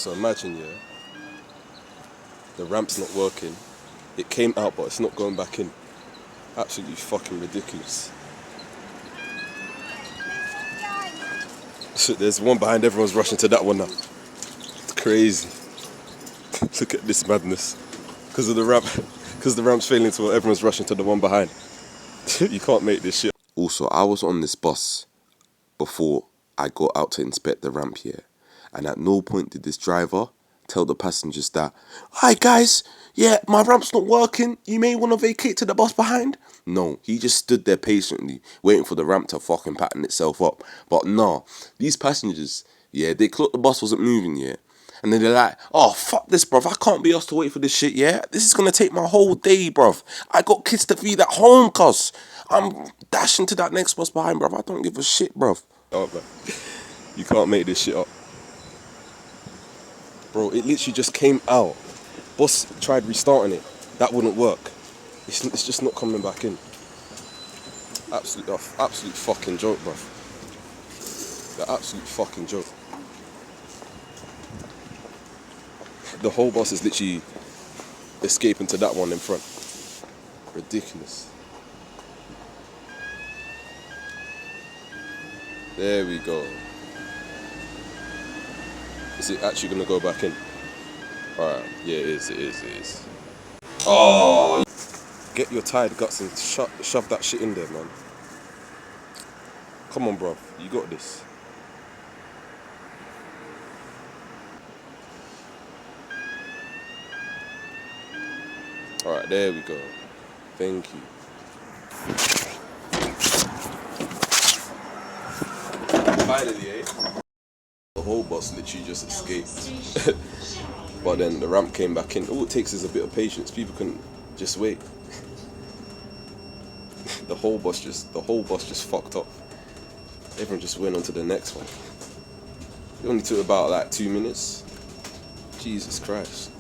So imagine, yeah, the ramp's not working. It came out, but it's not going back in. Absolutely fucking ridiculous. So there's one behind, everyone's rushing to that one now. It's crazy. Look at this madness. Because of the ramp, because the ramp's failing to work, everyone's rushing to the one behind. You can't make this shit. Also, I was on this bus before I got out to inspect the ramp here. And at no point did this driver tell the passengers that, "Hi guys, yeah, my ramp's not working. You may want to vacate to the bus behind." No, he just stood there patiently, waiting for the ramp to fucking pattern itself up. But nah, these passengers, yeah, they clocked the bus wasn't moving, yeah. And then they're like, "Oh, fuck this, bruv. I can't be asked to wait for this shit, yeah? This is gonna take my whole day, bruv. I got kids to feed at home, cuz. I'm dashing to that next bus behind, bruv. I don't give a shit, bruv." Oh, man. You can't make this shit up. Bro, it literally just came out. Boss tried restarting it. That wouldn't work. It's just not coming back in. Absolute fucking joke, bruv. The absolute fucking joke. The whole bus is literally escaping to that one in front. Ridiculous. There we go. Is it actually gonna go back in? Alright, yeah, it is. Oh! Get your tired guts and shove that shit in there, man. Come on, bro. You got this. Alright, there we go. Thank you. Finally, eh? The whole bus literally just escaped. But then the ramp came back in. All it takes is a bit of patience. People can just wait. The whole bus just fucked up. Everyone just went on to the next one. It only took about like 2 minutes. Jesus Christ.